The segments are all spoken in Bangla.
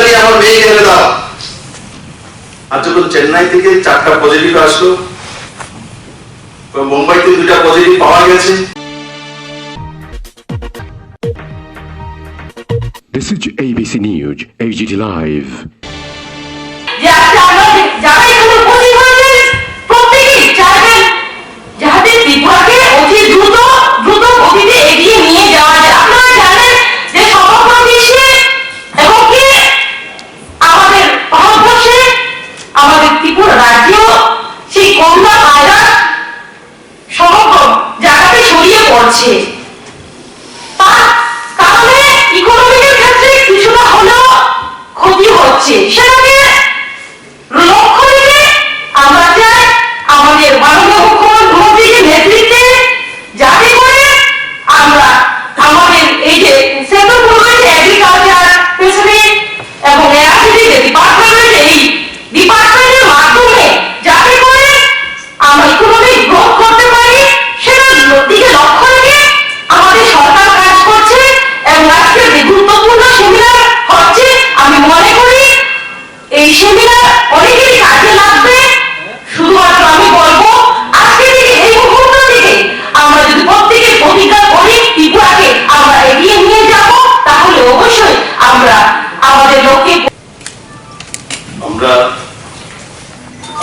তাড়াতাড়ি আমার মেয়েকে এনে দাও। আর যখন চেন্নাই থেকে 4টা পজিটিভ আসলো, মুম্বাইতে 2টা পজিটিভ পাওয়া গেছে। This is ABC News, AGT Live.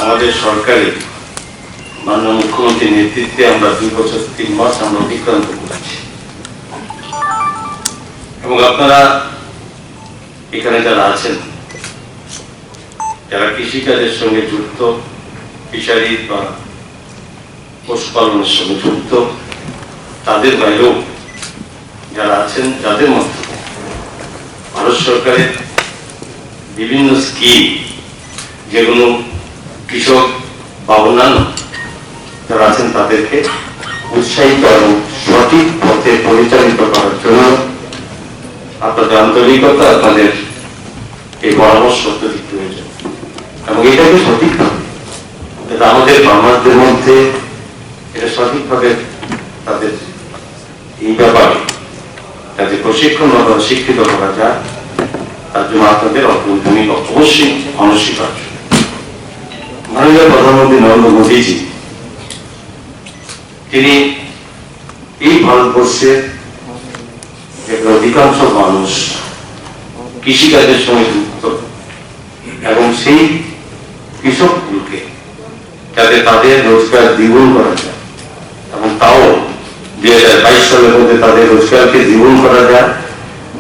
আমাদের সরকারের মাননীয় মুখ্যমন্ত্রীর নেতৃত্বে আমরা 2 বছর 3 মাস আমরা অতিক্রান্ত করেছি এবং আপনারা এখানে যারা আছেন, যারা কৃষিকাজের সঙ্গে যুক্ত, ফিশারি বা পশুপালনের সঙ্গে যুক্ত, তাদের বাইরেও যারা আছেন, যাদের মাধ্যমে ভারত সরকারের বিভিন্ন স্কিম, যেগুলো কৃষক বা অন্যান্য যারা আছেন তাদেরকে উৎসাহিত এবং সঠিক পথে পরিচালিত করার জন্য আপনাদের আন্তরিকতা, আপনাদের এই পরামর্শ অত্যধিক প্রয়োজন এবং এটাকে সঠিকভাবে আমাদের ফার্মারদের মধ্যে এটা সঠিকভাবে তাদের এই ব্যাপারে যাতে প্রশিক্ষণ বা শিক্ষিত করা যায়, তার জন্য আপনাদের ভূমিকা অবশ্যই অনস্বীকার্য। মাননীয় প্রধানমন্ত্রী নরেন্দ্র মোদীজি, তিনি এই ভারতবর্ষের অধিকাংশ মানুষ কৃষিকাজের সঙ্গে যুক্ত এবং সেই কৃষকগুলোকে যাতে তাদের রোজগার দ্বিগুণ করা যায় এবং তাও 2022 সালের মধ্যে তাদের রোজগারকে দ্বিগুণ করা যায়,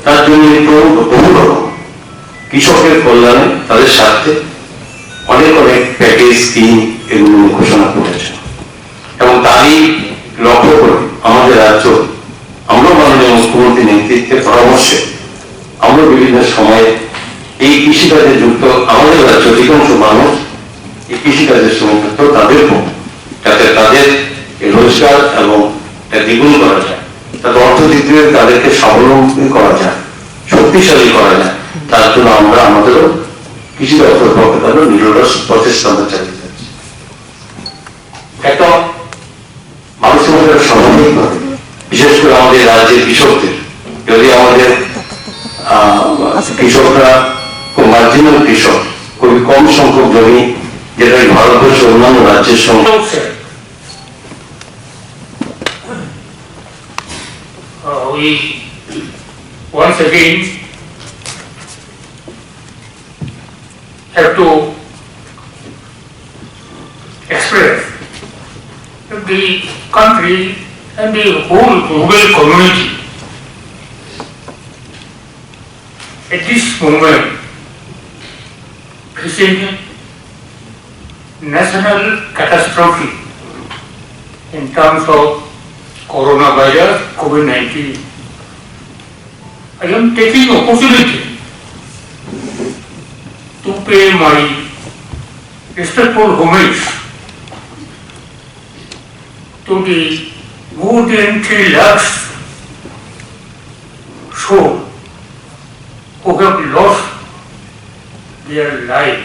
তার জন্য বহু রকম কৃষকের কল্যাণে তাদের স্বার্থে অনেক প্যাকেজ স্কিম এগুলো ঘোষণা করেছে এবং তারই লক্ষ্য করে আমাদের রাজ্য, আমরা মাননীয় মুখ্যমন্ত্রীর নেতৃত্বে পরামর্শে আমরা বিভিন্ন সময়ে এই কৃষিকাজে যুক্ত আমাদের রাজ্য অধিকাংশ মানুষ এই কৃষিকাজের সঙ্গে যুক্ত তাদেরকেও যাতে তাদের রোজগার এবং দ্বিগুণ করা যায়, তাদের অর্থনীতি তাদেরকে স্বাবলম্বী করা যায়, শক্তিশালী করা যায়, তার জন্য আমরা আমাদেরও কৃষি দপ্তরের পক্ষে তাদের নিরলস প্রচেষ্টা আমরা চালিয়ে যাচ্ছি। একটা মানুষের মধ্যে স্বাভাবিকভাবে, বিশেষ করে আমাদের রাজ্যের কৃষকদের, যদি আমাদের কৃষকরা খুব মার্জিনাল কৃষক, খুবই কম সংখ্যক জমি, যেটা ভারতবর্ষের অন্যান্য রাজ্যের সঙ্গে we once again have to express that the country and the whole rural community at this moment facing national catastrophe in terms of coronavirus, COVID-19. I am taking opportunity to pay my respectful homage to the more than 3 lakhs souls who have lost their life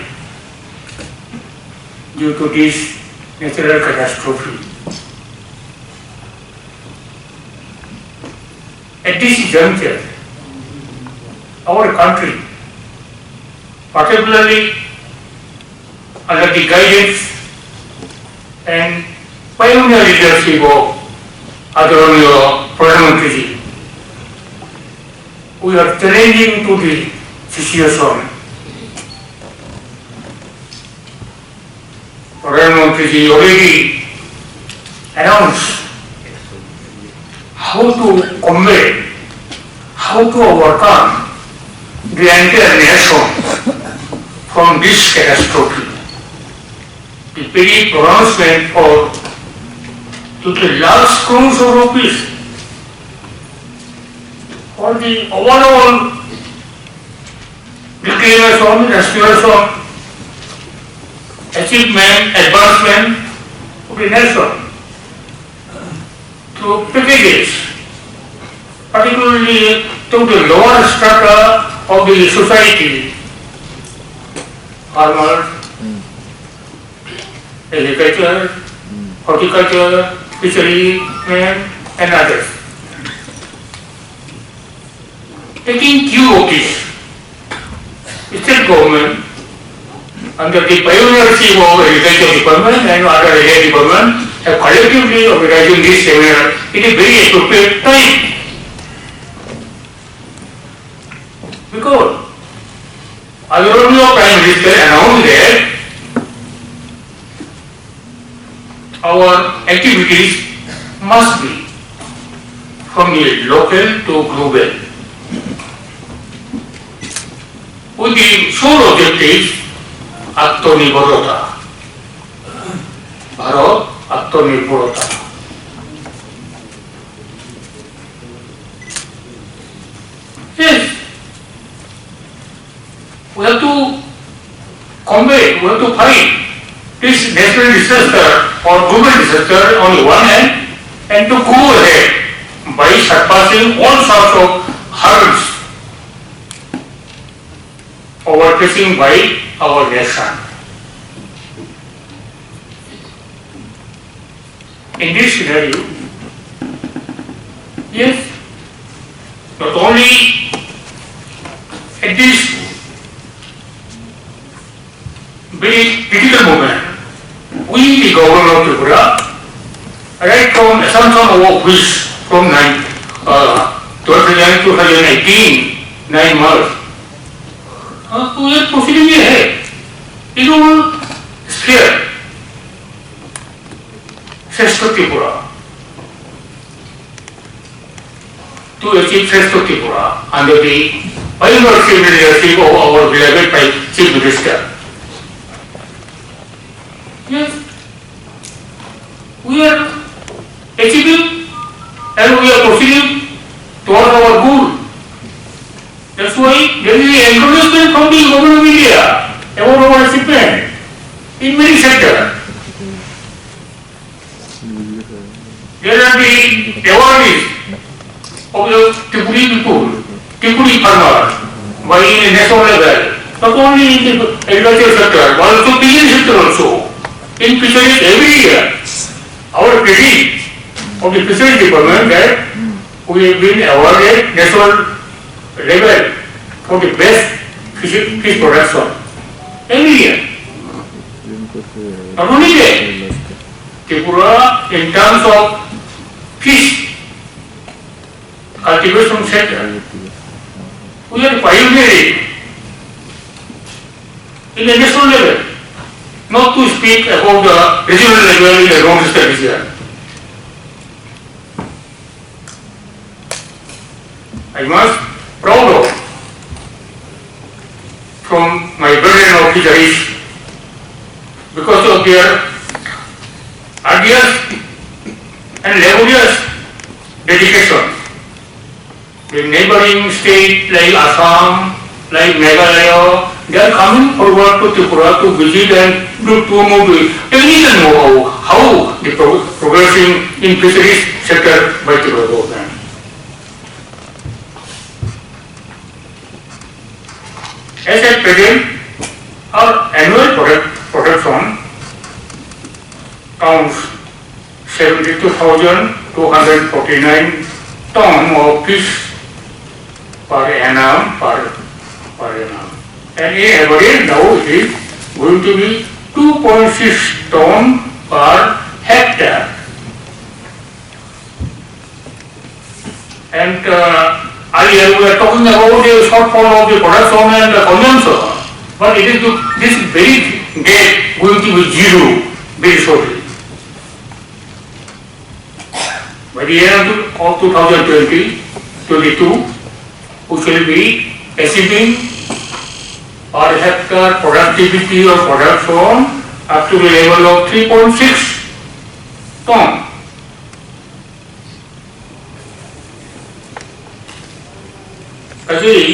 due to this natural catastrophe. At this juncture, our country particularly under the guidance and pioneer leadership of Adonio Pradhan Mantriji, we are challenging to the situation. Pradhan Mantriji already announced how to combat, how to overcome the entire nation from this catastrophe. The very pronouncement for to the large crores of rupees for the overall reclamation, restoration, achievement, advancement of the nation through packages, particularly to the lower strata of the society, farmers, agriculture, horticulture, fishery men, and others. Taking cue of this, state government, under the pioneership of agriculture department and other area department, have collectively organizing this seminar in a very appropriate time. Because Adonio Prime Minister announced that our activities must be from the local to global, with the sole objective Atmanirbharta. Bharat Atmanirbharta. Yes, we have to combat, we have to fight this natural disaster or global disaster on the one hand, and to go ahead by surpassing all sorts of hurdles overtaken by our nation. In this scenario, yes, not only at this very critical moment, we, the government of Tripura, right from assumption of office from 12th January 2018, 9 months, we are proceeding ahead in all sphere. Shrestha Tripura, to achieve Shrestha Tripura under the pioneership leadership of our beloved Chief Minister. Yes, we are achieving and we are proceeding toward our goal. That's why there is an encouragement from the government of India about our achievement in many sectors. There are the awareness of the Tripuri people, Tripuri farmers, by a national level, not only in the agriculture sector, but also business sector also. In fisheries every year, our credit of the fisheries department that we have been awarded national level for the best fish production every year. Not only that, Tripura in terms of fish cultivation sector, we are pioneering in the national level, not to speak about the regional level in the Northeastern region. I must proud of from my brethren of fisheries because of their arduous and laborious dedication. The neighboring states like Assam, like Meghalaya, they are coming forward to Tripura to visit and to move. They need to know how the progressing in fisheries sector by Tripura government. As at present, our annual production counts 72,249 tons of fish per annum. and in average now it is going to be 2.6 ton per hectare. And earlier we are talking about the shortfall of the production and the consumption, but it is this very gap going to be zero very shortly. By the year of 2022, we shall be achieving per hectare productivity or production up to the level of 3.6 ton. কাজেই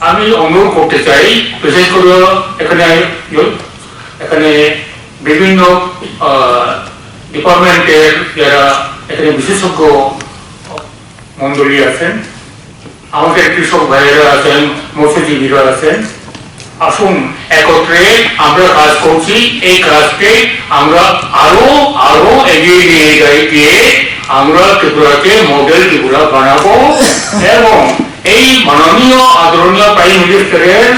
আমি অনুরোধ করতে চাই, বিশেষ করে এখানে বিভিন্ন ডিপার্টমেন্টের যারা এখানে বিশেষজ্ঞ মন্ডলী আছেন, আমাদের কৃষক ভাইয়েরা আছেন, মৎস্যজীবীরা আছেন, আসুন একত্রে আমরা কাজ করছি। এই কাজকে আমরা আরো আরো এগিয়ে নিয়ে গিয়ে আমরা ত্রিপুরাকে মডেল ত্রিপুরা বানাবো এবং এই মাননীয় আদরণীয় প্রাইম মিনিস্টারের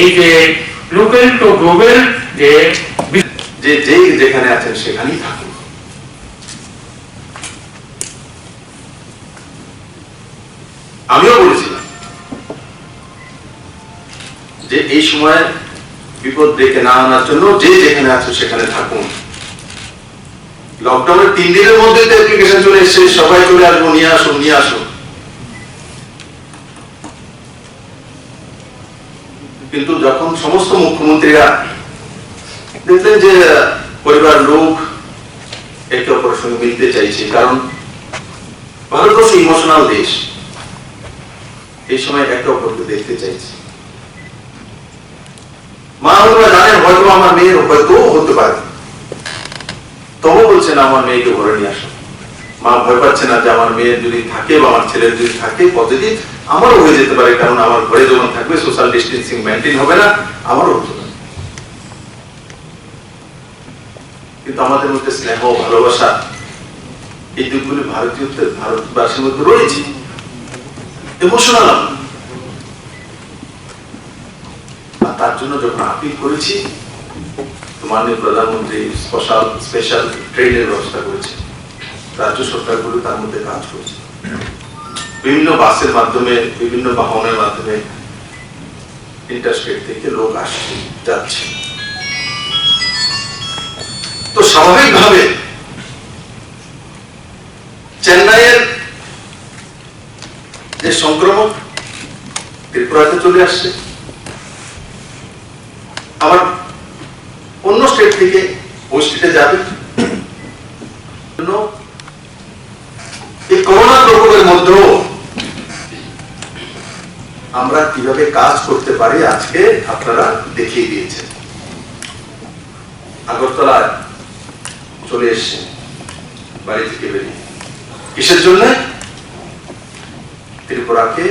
এই যে লোকাল টু গ্লোবাল যে যেখানে আছেন সেখানেই থাকুন। আমিও বলেছিলাম যে এই সময় বিপদ ডেকে না আনার জন্য যে যেখানে আছে সেখানে থাকুন। লকডাউনের 3 দিনের মধ্যে অ্যাপ্লিকেশন চলে এসেছে, সবাই চলে আসবো, নিয়ে আসুন নিয়ে আসুন। কিন্তু যখন সমস্ত মুখ্যমন্ত্রীরা দেখলেন যে পরিবার লোক একে অপরের সঙ্গে মিলতে চাইছে, কারণ ভারতবর্ষ ইমোশনাল দেশ, এই সময় একে অপরকে দেখতে চাইছে। মা বাবা জানেন হয়তো আমার মেয়ের হয়তো হতে পারে, তবু বলছেন আমার মেয়েকে ঘরে নিয়ে আসো। মা ভয় পাচ্ছে না যে আমার মেয়ের যদি থাকে বা আমার ছেলের যদি থাকে পজিটিভ আমারও হয়ে যেতে পারে, কারণ আমার ঘরে যখন থাকবে সোশ্যাল ডিস্টেন্সিং মেনটেন হবে না, আমারও হতে পারে। কিন্তু আমাদের মধ্যে স্নেহ ভালোবাসা এই দিকগুলি ভারতবাসীর মধ্যে রয়েছে, ইমোশনাল। আর তার জন্য যখন আপিল করেছি, মাননীয় প্রধানমন্ত্রী স্পেশাল ট্রেনের ব্যবস্থা করেছে, রাজ্য সরকারগুলো তার মধ্যে কাজ করছে, বিভিন্ন বাসের মাধ্যমে বিভিন্ন বাহনের মাধ্যমে ইন্টারস্টেট থেকে লোক আসছে যাচ্ছে। তো স্বাভাবিকভাবে চেন্নাইয়ের যে সংক্রমণ ত্রিপুরাতে চলে আসছে, আবার অন্য স্টেট থেকে ওই স্টেটে যাবে। এই করোনা প্রকোপের মধ্যেও আমরা কিভাবে কাজ করতে পারি আজকে আপনারা দেখিয়ে দিয়েছেন। আগরতলায় চলে এসছে বাড়ি থেকে বেরিয়ে, কিসের জন্য? ত্রিপুরাকে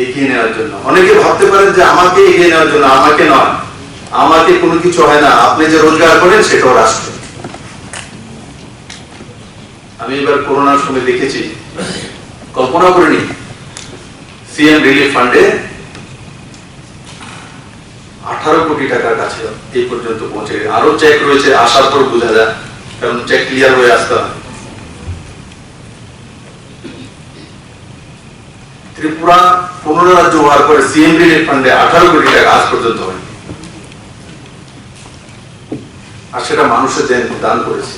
এগিয়ে নেওয়ার জন্য। অনেকে ভাবতে পারেন যে আমাকে এগিয়ে নেওয়ার জন্য, আমাকে নয়, আমাকে কোনো কিছু হয় না, আপনি যে রোজগার করেন সেটাও রাষ্ট্র। আমি এবার করোনার সময় দেখেছি, কল্পনা করিনি সিএম রিলিফ ফান্ডে 18 কোটি টাকার কাছে এই পর্যন্ত পৌঁছে গেছে। আরো চেক রয়েছে, আসার পর বোঝা যায়, কারণ চেক ক্লিয়ার হয়ে আসতে হবে। ত্রিপুরা 15 রাজ্য হওয়ার পরে সিএম রিলিফ ফান্ডে 18 কোটি টাকা আজ পর্যন্ত হয়, আর সেটা মানুষের দান করেছে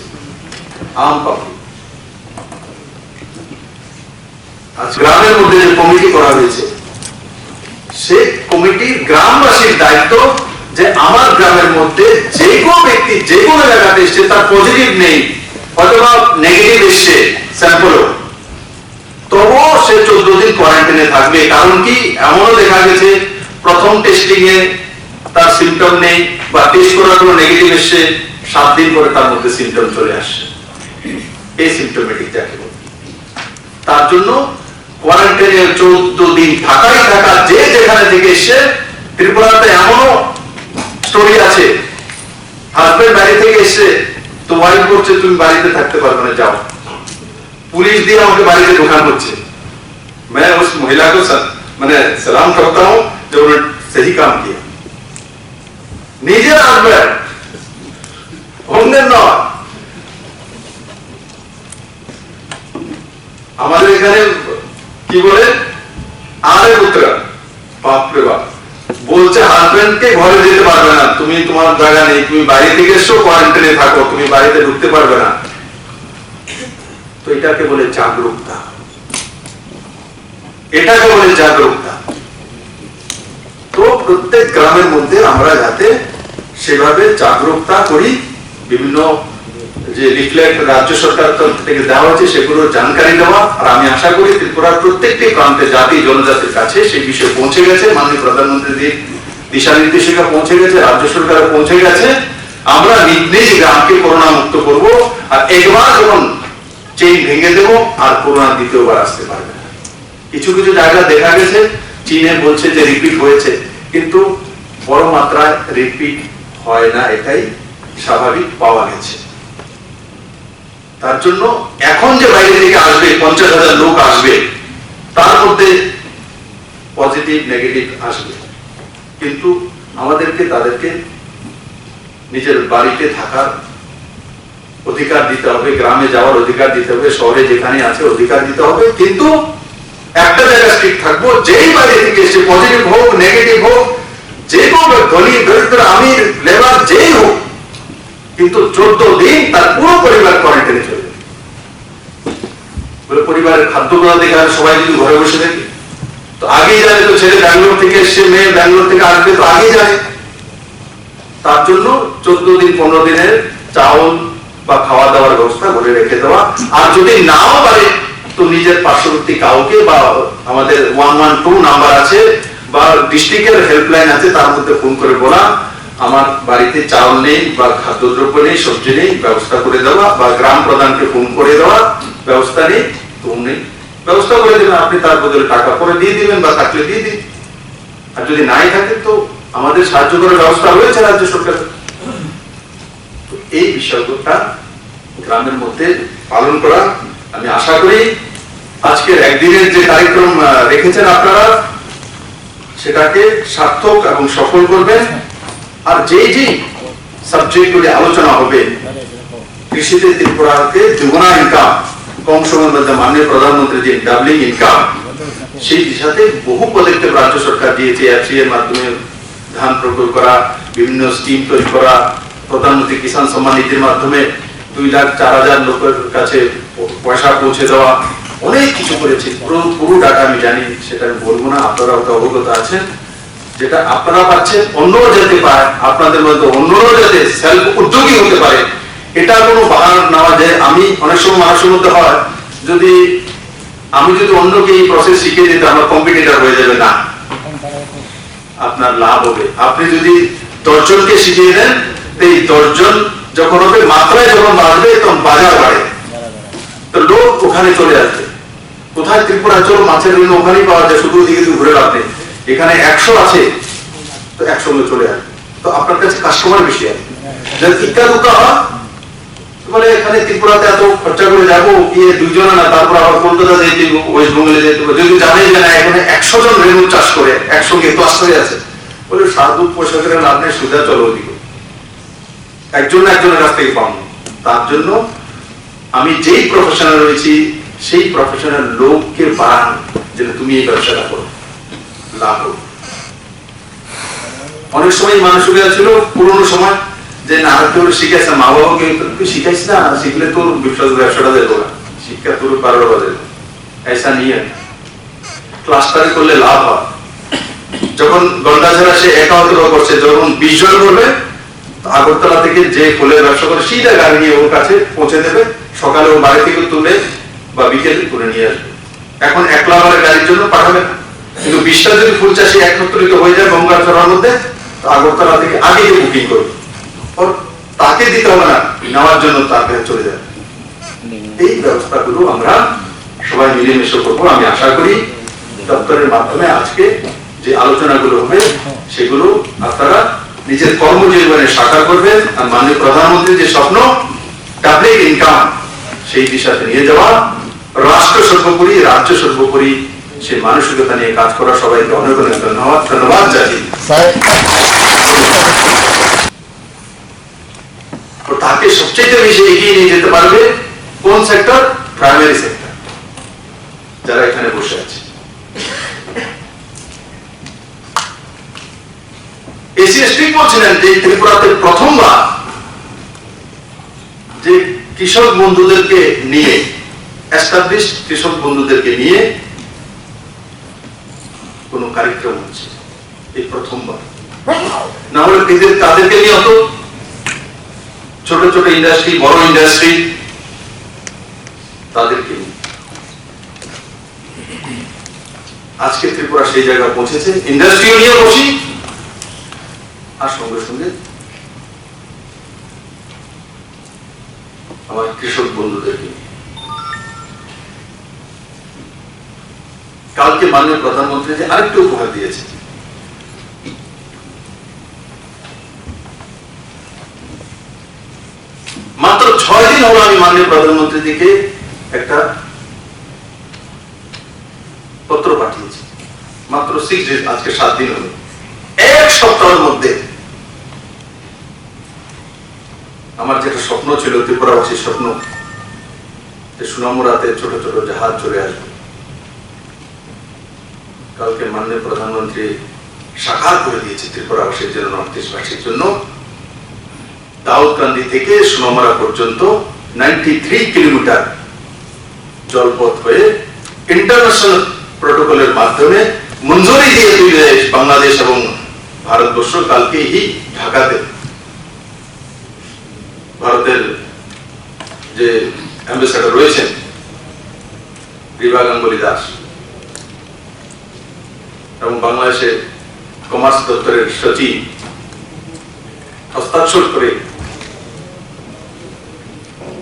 আম পাবলিক। আজ গ্রামের মধ্যে যে কমিটি করা হয়েছে, সেই কমিটির গ্রামবাসীর দায়িত্ব যে আমার গ্রামের মধ্যে যে কোনো ব্যক্তি যে কোনো জায়গাতে এসছে, তার পজিটিভ নেই অথবা নেগেটিভ এসছে স্যাম্পলও, তবুও সে 14 দিন কোয়ারেন্টাইনে থাকবে। কারণ কি, এমনও দেখা গেছে প্রথম টেস্টিং এ তার সিমটম নেই বা টেস্ট করার পর নেগেটিভ এসছে, 7 দিন পরে তার মধ্যে সিমটম চলে আসছে, এই সিমটোমেটিক যাকে বলে। তার জন্য কোয়ারেন্টাইনে 14 দিন থাকা, যে যেখানে থেকে এসছে। ত্রিপুরাতে এমনও স্টোরি আছে, হাজবেন্ড বাড়ি থেকে এসছে তো ওয়াইফ করছে তুমি বাড়িতে থাকতে পারবে না, যাও। पुलिस দিয়ে আমাকে বাড়িতে ঢোকানো হচ্ছে। मैं उस महिला को मैंने सलाम करता हूं जो उन्होंने सही काम किया। নিজের আসবেন, অন্যের নয়। আমাদের এখানে কি বলে, আরে পুত্রা, বাপরে বাপ, বলছে হাজবেন্ডকে ঘরে যেতে পারবে না, তুমি তোমার জায়গা নেই, তুমি বাইরে থেকে এসো, কোয়ারেন্টাইনে থাকো, তুমি বাড়িতে ঢুকতে পারবে না। তো এটাকে বলে জাগরুকতা, এটাকে বলে জাগরুকতা। তো প্রত্যেক গ্রামের মধ্যে আমরা যাতে সেভাবে জাগরুকতা করি, বিভিন্ন যে লিফলেট রাজ্য সরকার তরফ থেকে দেওয়া হয়েছে সেগুলো জানকারি দেওয়া। আর আমি আশা করি ত্রিপুরার প্রত্যেকটি প্রান্তে জাতি জনজাতির কাছে সেই বিষয় পৌঁছে গেছে, মাননীয় প্রধানমন্ত্রীর দিশা নির্দেশিকা পৌঁছে গেছে, রাজ্য সরকার পৌঁছে গেছে। আমরা নিজ গ্রামকে করোনা মুক্ত করব, আর একবার যখন চেইন ভেঙে দেবো আর করোনা দ্বিতীয়বার আসতে পারবে না। কিছু কিছু জায়গা দেখা গেছে চীনে বলছে যে রিপিট হয়েছে, কিন্তু বড় মাত্রায় রিপিট হয় না, এটাই স্বাভাবিক পাওয়া গেছে। তার জন্য এখন যে বাইরে থেকে আসবে 50,000 লোক আসবে, তার মধ্যে পজিটিভ নেগেটিভ আসবে, কিন্তু আমাদেরকে তাদেরকে নিজের বাড়িতে থাকার অধিকার দিতে হবে, গ্রামে যাওয়ার অধিকার দিতে হবে, শহরে যেখানে আছে অধিকার দিতে হবে। কিন্তু একটা জায়গা স্ট্রিক্ট থাকবো, যেই বাইরে থেকে এসে পজিটিভ হোক নেগেটিভ হোক, যে কোনো ধনী দরিদ্র আমির লেবার যেই হোক, কিন্তু 14 দিন তার পুরো পরিবার কোয়ারেন্টাইনে চলে যাবে। বলে পরিবারের খাদ্যগুলো দেখে আর সবাই যদি ঘরে বসে থাকে, তো আগেই জানে, তো ছেলে ব্যাঙ্গালোর থেকে এসছে, মেয়ে ব্যাঙ্গালোর থেকে আসবে, তো আগেই জানে। তার জন্য 14 দিন 15 দিনের চাউল বা খাওয়া দাওয়ার ব্যবস্থা করে রেখে দেওয়া। আর যদি নাও পারে তো নিজের পার্শ্ববর্তী কাউকে, বা আমাদের 112 নাম্বার আছে বা ডিস্ট্রিক্টের হেল্পলাইন আছে, তার মধ্যে ফোন করে বলা আমার বাড়িতে চাউল নেই বা খাদ্যদ্রব্য নেই, সবজি নেই, ব্যবস্থা করে দেওয়া। বা গ্রাম প্রধানকে ফোন করে দেওয়া, ব্যবস্থা নেই তো উনি ব্যবস্থা করে দেবেন, আপনি তার বদলে টাকা পরে দিয়ে দিবেন বা থাকলে দিয়ে দিন। আর যদি নাই থাকে তো আমাদের সাহায্য করার ব্যবস্থা রয়েছে রাজ্য সরকারের। এই বিষয়টা গ্রামের মধ্যে পালন করা, আমি আশা করি আজকের একদিনের যে কার্যক্রম রেখেছেন আপনারা, সেটাকে সার্থক এবং সফল করবেন। আর যেই যেই সাবজেক্টগুলি আলোচনা হবে, কৃষিতে ত্রিপুরাকে দুগুণা ইনকাম, কম সময়ের মধ্যে মাননীয় প্রধানমন্ত্রী যে ডাবলিং ইনকাম, সেই দিশাতে বহু পদক্ষেপ রাজ্য সরকার দিয়েছে। এফসি এর মাধ্যমে ধান প্রকল্প করা, বিভিন্ন স্কিম তৈরি করা, প্রধানমন্ত্রী কিষাণ সম্মান নিধির মাধ্যমে 2,04,000 লোকের কাছে পয়সা পৌঁছে দেওয়া, অনেক কিছু করেছে। পুরো ডাটা আমি জানি, সেটা আমি বলবো না, আপনারা তো অবগত আছেন। যেটা আপনারা পাচ্ছেন অন্যরা যাতে পায়, আপনাদের মধ্যে অন্যরা যাতে সেলফ উদ্যোগী হতে পারে, এটা কোনো বাহার নেওয়া যায়। আমি অনেক সময় মানুষের মধ্যে হয়, যদি আমি যদি অন্যকে এই প্রসেস শিখিয়ে দিতে আমার কম্পিটিটর হয়ে যাবে, না, আপনার লাভ হবে। আপনি যদি 10 জনকে শিখিয়ে দেন, এই 10 জন যখন হবে, মাত্রায় যখন বাড়বে, তখন বাজার বাড়ে, তো লোক ওখানে চলে আসবে। কোথায় ত্রিপুরা, চলো মাছের ঋণ ওখানেই পাওয়া যায়, শুধু ওদিকে ঘুরে লাভে। এখানে 100 আছে, তো 100 লোক চলে আসবে, তো আপনার কাছে কাস্টমার বেশি আছে। যদি ইক্কা দুক্কা হয়, বলে এখানে ত্রিপুরাতে এত খরচা করে যাবো, গিয়ে 2 জন না, তারপর আবার কলকাতা যেতে, ওয়েস্ট বেঙ্গলে যেতে, যদি জানে যে না এখানে 100 জন রেণু চাষ করে একসঙ্গে ক্লাস হয়ে আছে, বলে সাধু পয়সা করে লাভ নেই, সুবিধা চলো ওদিকে, একজনের কাছ থেকে পাবো। তার জন্য আমি যেই প্রফেশনাল রয়েছি, সেই প্রফেশনাল লোককে বাড়ানো, যে তুমি এই ব্যবসাটা করো, লাভ হোক। অনেক সময় মানুষের ছিল পুরোনো সময় যে না তোর শিখাইছে, মা বাবাকে তুই শিখাইস না, শিখলে তোর ব্যবসাটা দেবো না, শিক্ষা তোর 12 বাজে, ऐसा नहीं है। ক্লাস্টারে করলে লাভ হয়। যখন গন্ডা ছাড়া সে একা হতে করছে, যখন 20 জন করবে, আগরতলা থেকে যে ফুলের ব্যবসা করে সিধা গাড়ি নিয়ে ওর কাছে পৌঁছে দেবে, সকালে ও বাড়ি থেকে তুলে বা বিকেলে তুলে নিয়ে আসবে। এখন একলা আমার গাড়ির জন্য পাঠাবে না, কিন্তু 20টা যদি ফুল চাষি একত্রিত হয়ে যায় গঙ্গার ছড়ার মধ্যে, আগরতলা থেকে আগে বুকিং করবে, তাকে দিতে হবে না, নেওয়ার জন্য তার কাছে চলে যাবে। এই ব্যবস্থাগুলো আমরা সবাই মিলেমিশে করবো। আমি আশা করি দপ্তরের মাধ্যমে আজকে যে আলোচনাগুলো হবে, সেগুলো আপনারা নিজের কর্মজীবনে সাকার করবেন। আর মাননীয় প্রধানমন্ত্রীর যে স্বপ্ন ডাবলিং ইনকাম, সেই দিশাতে নিয়ে যাওয়া, রাষ্ট্র সর্বোপরি, রাজ্য সর্বোপরি, সেই মানসিকতা নিয়ে কাজ করা। সবাইকে অনেক অনেক ধন্যবাদ জানাই। সবচেয়ে বেশি এগিয়ে নিয়ে যেতে পারবে কোন সেক্টর? প্রাইমারি সেক্টর, যারা এখানে বসে আছে। এসিএস ঠিক বলছিলেন যে ত্রিপুরাতে প্রথমবার যে কৃষক বন্ধুদেরকে নিয়ে, এস্টাবলিশ কৃষক বন্ধুদেরকে নিয়ে কোন কার্যক্রম হচ্ছে, এই প্রথমবার। না হলে তাদেরকে নিয়ে হতো ছোট ছোট ইন্ডাস্ট্রি, বড় ইন্ডাস্ট্রি, তাদেরকে নিয়ে। আজকে ত্রিপুরা সেই জায়গায় পৌঁছেছে, ইন্ডাস্ট্রিও নিয়ে বসি, আর সঙ্গে সঙ্গে আমার কৃষক বন্ধুদেরকে। কালকে মাননীয় প্রধানমন্ত্রী যে আরেকটু উপহার দিয়েছে, মাত্র 6 দিন হলো আমি মাননীয় প্রধানমন্ত্রী দিকে একটা পত্র পাঠিয়েছি, মাত্র 6 days, আজকে 7 দিন হলো। এক সপ্তাহের মধ্যে আমার যেটা স্বপ্ন ছিল, ত্রিপুরাবাসীর স্বপ্ন, যে সুনামুরাতে ছোট ছোট জাহাজ চলে আসবে, কালকে মাননীয় প্রধানমন্ত্রী সাকার করে দিয়েছে ত্রিপুরাবাসীর জন্য, নর্থ ইস্টবাসীর জন্য। দাউদকান্দি থেকে সুনামুরা পর্যন্ত 93 কিলোমিটার জলপথ হয়ে ইন্টারন্যাশনাল প্রোটোকলের মাধ্যমে মঞ্জুরি দিয়ে দুই দেশ, বাংলাদেশ এবং ভারতবর্ষ, কালকে এই ঢাকাতে ভারতের যে অ্যাম্বাসেডর রয়েছেন রিবা গাঙ্গুলি দাস এবং বাংলাদেশের কমার্স দপ্তরের সচিব হস্তাক্ষর করে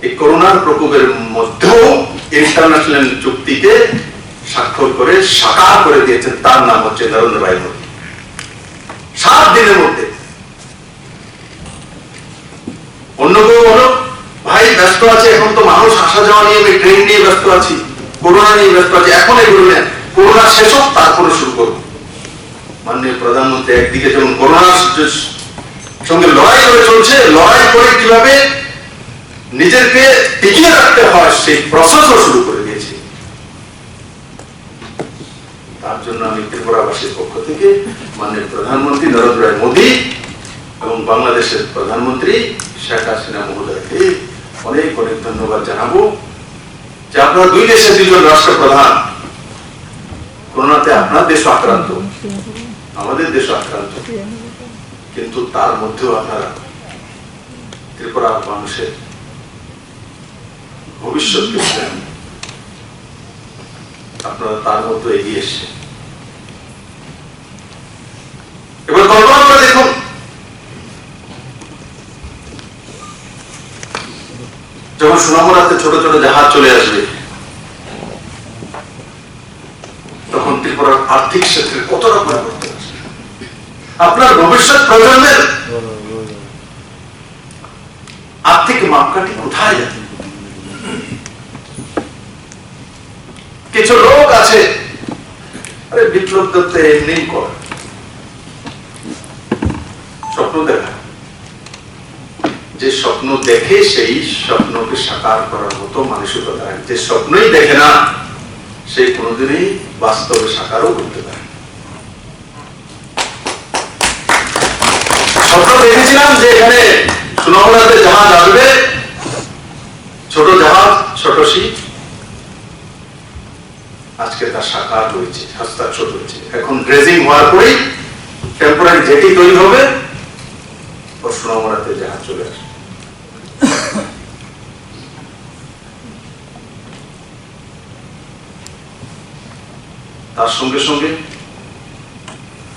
এই করোনার প্রকোপের মধ্যেও ইন্টারন্যাশনাল চুক্তিতে স্বাক্ষর করে সাকার করে দিয়েছেন। তার নাম হচ্ছে নরেন্দ্র ভাই মোদী। 7 দিনের মধ্যে। অন্য কেউ বলো ভাই ব্যস্ত আছে, এখন তো মানুষ আসা যাওয়া নিয়ে, আমি ট্রেন নিয়ে ব্যস্ত আছি, করোনা নিয়ে ব্যস্ত আছি, এখন এগুলো নেন, করোনা শেষ হোক তারপরে শুরু করবো। মাননীয় প্রধানমন্ত্রী একদিকে যেমন করোনার সঙ্গে লড়াই করে চলছে, লড়াই করে কিভাবে নিজেকে টিকিয়ে রাখতে হয় সেই প্রসেসও শুরু করে দিয়েছে। তার জন্য আমি ত্রিপুরাবাসীর পক্ষ থেকে মাননীয় প্রধানমন্ত্রী নরেন্দ্র মোদী এবং বাংলাদেশের প্রধানমন্ত্রী শেখ হাসিনা মহোদয়কে অনেক অনেক ধন্যবাদ জানাবো যে আপনারা দুই দেশের দুজন রাষ্ট্রপ্রধান, করোনাতে আপনার দেশ আক্রান্ত, আমাদের দেশ আক্রান্ত, কিন্তু তার মধ্যেও আপনারা ত্রিপুরা মানুষের ভবিষ্যৎকে আপনারা তার মধ্যে এগিয়ে এসেছেন। এবার কল্পনা করে দেখুন, যখন সুনামুরাতে ছোট ছোট জাহাজ চলে আসবে, তখন ত্রিপুরার আর্থিক ক্ষেত্রে কতটা পরিবর্তন আসবে। আপনার ভবিষ্যৎ প্রজন্মের আর্থিক মাপকাঠি কোথায় যাবে? কিছু লোক আছে, আরে বিপ্লব দত্ত এমনি করে স্বপ্ন দেখা, যে স্বপ্ন দেখে সেই স্বপ্নকে সাকার করার মতো মানসিকতা রাখে। যে স্বপ্নই দেখে না সে কোনোদিনই বাস্তবে সাকারও করতে পারে। স্বপ্ন দেখেছিলাম যে এখানে সুনামুরাতে জাহাজ আসবে, ছোট জাহাজ, ছোট শিপ, আজকে তার সাকার হয়েছে, হস্তাক্ষর হয়েছে। এখন ড্রেজিং হওয়ার পরেই টেম্পোরারি জেটি তৈরি হবে, ও সুনামুরাতে জাহাজ চলে আসবে। তার সঙ্গে সঙ্গে